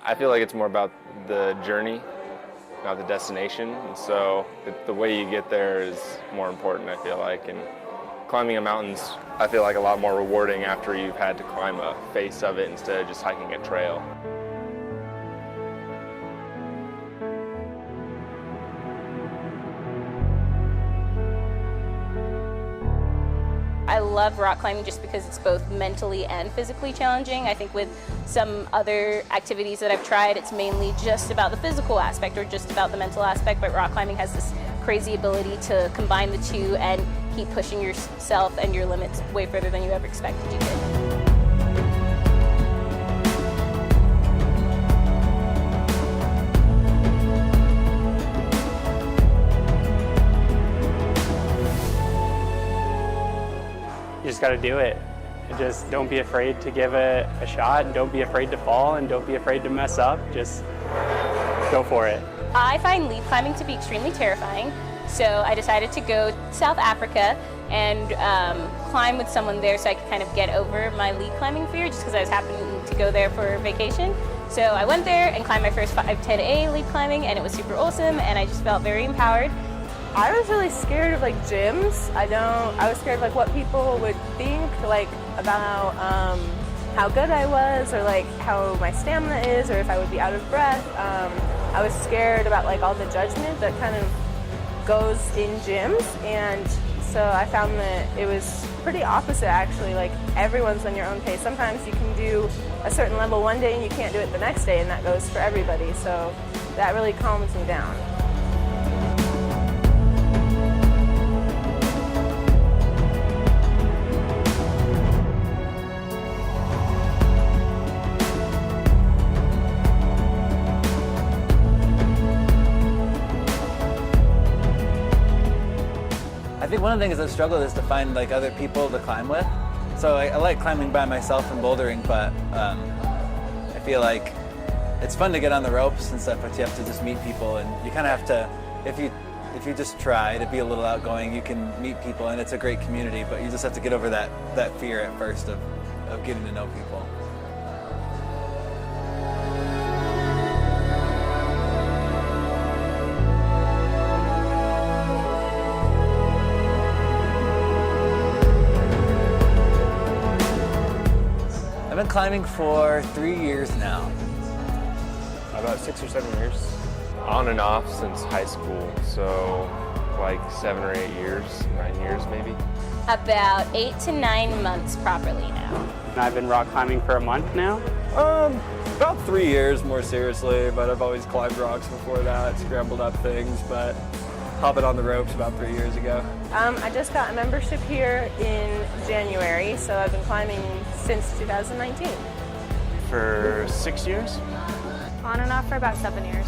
I feel like it's more about the journey, not the destination. And so the way you get there is more important, I feel like. And climbing a mountain's, I feel like, a lot more rewarding after you've had to climb a face of it instead of just hiking a trail. I love rock climbing just because it's both mentally and physically challenging. I think with some other activities that I've tried, it's mainly just about the physical aspect or just about the mental aspect, but rock climbing has this crazy ability to combine the two and keep pushing yourself and your limits way further than you ever expected you could. You just got to do it. And just don't be afraid to give it a shot, and don't be afraid to fall, and don't be afraid to mess up. Just go for it. I find lead climbing to be extremely terrifying, so I decided to go to South Africa and climb with someone there so I could kind of get over my lead climbing fear, just because I was happening to go there for vacation. So I went there and climbed my first 510A lead climbing, and it was super awesome, and I just felt very empowered. I was really scared of like gyms. I was scared of like what people would think like about how good I was, or like how my stamina is, or if I would be out of breath. I was scared about like all the judgment that kind of goes in gyms, and so I found that it was pretty opposite actually. Like everyone's on your own pace. Sometimes you can do a certain level one day and you can't do it the next day, and that goes for everybody. So that really calms me down. I think one of the things I've struggled is to find like other people to climb with. So I like climbing by myself and bouldering, but I feel like it's fun to get on the ropes and stuff, but you have to just meet people, and you kind of have to, if you just try to be a little outgoing, you can meet people, and it's a great community, but you just have to get over that fear at first of getting to know people. I've been climbing for 3 years now. About 6 or 7 years. On and off since high school, so like 7 or 8 years, 9 years maybe. About 8 to 9 months properly now. I've been rock climbing for a month now. About 3 years more seriously, but I've always climbed rocks before that, scrambled up things, but hopping on the ropes about 3 years ago. I just got a membership here in January, so I've been climbing since 2019. For 6 years? On and off for about 7 years.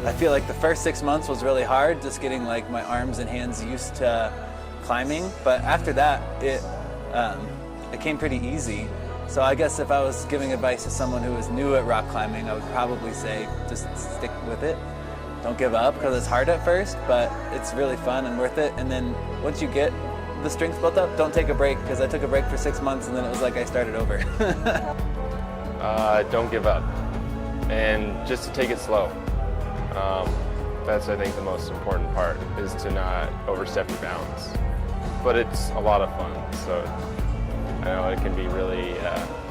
I feel like the first 6 months was really hard, just getting like my arms and hands used to climbing. But after that, it came pretty easy. So I guess if I was giving advice to someone who was new at rock climbing, I would probably say just stick with it. Don't give up, because it's hard at first, but it's really fun and worth it. And then once you get the strength built up, don't take a break, because I took a break for 6 months and then it was like I started over. Don't give up, and just to take it slow. That's, I think, the most important part, is to not overstep your bounds. But it's a lot of fun, so I know it can be really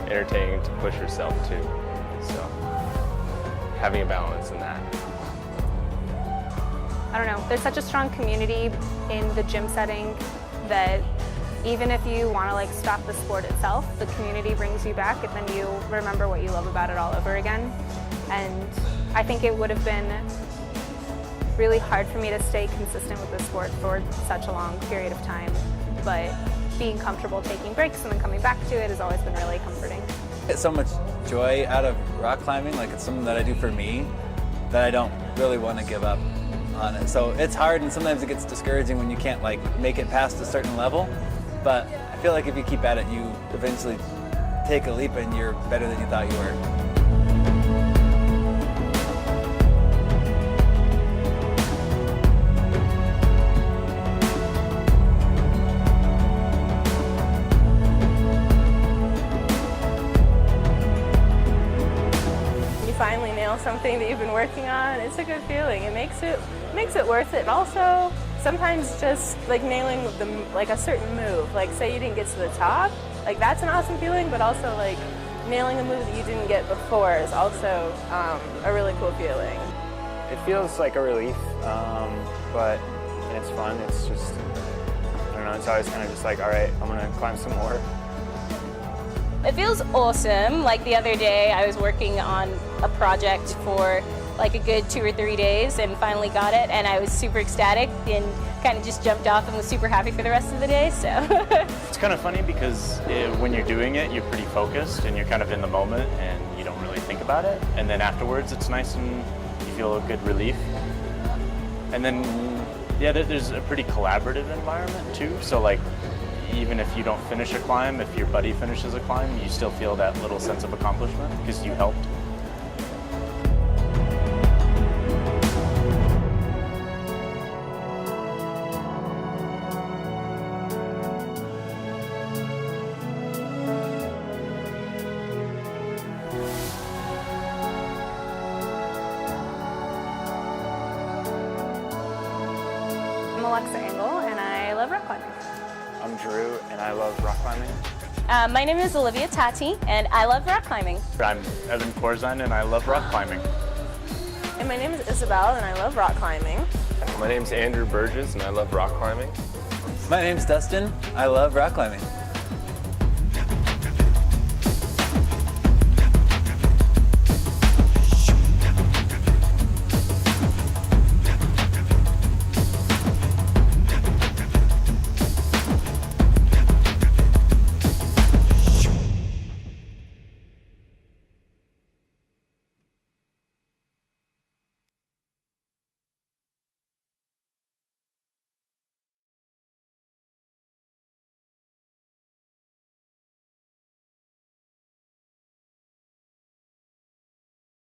entertaining to push yourself too. So having a balance in that. I don't know, there's such a strong community in the gym setting that even if you want to like stop the sport itself, the community brings you back, and then you remember what you love about it all over again. And I think it would have been really hard for me to stay consistent with the sport for such a long period of time, but being comfortable taking breaks and then coming back to it has always been really comforting. I get so much joy out of rock climbing, like it's something that I do for me, that I don't really want to give up on it. So it's hard, and sometimes it gets discouraging when you can't like make it past a certain level. But I feel like if you keep at it, you eventually take a leap and you're better than you thought you were. Finally nail something that you've been working on. It's a good feeling. It makes it worth it. And also sometimes just like nailing like a certain move, like say you didn't get to the top, like that's an awesome feeling, but also like nailing a move that you didn't get before is also a really cool feeling. It feels like a relief, but it's fun. It's just, I don't know, it's always kind of just like, all right, I'm gonna climb some more. It feels awesome. Like the other day, I was working on a project for like a good 2 or 3 days and finally got it, and I was super ecstatic and kind of just jumped off and was super happy for the rest of the day, so. It's kind of funny because when you're doing it, you're pretty focused and you're kind of in the moment and you don't really think about it. And then afterwards, it's nice and you feel a good relief. And then, yeah, there's a pretty collaborative environment too. So like, even if you don't finish a climb, if your buddy finishes a climb, you still feel that little sense of accomplishment because you helped. I'm Alexa Engel, and I love rock climbing. I'm Drew, and I love rock climbing. My name is Olivia Tati, and I love rock climbing. I'm Evan Corzine, and I love rock climbing. And my name is Isabel, and I love rock climbing. My name's Andrew Burgess, and I love rock climbing. My name's Dustin. I love rock climbing.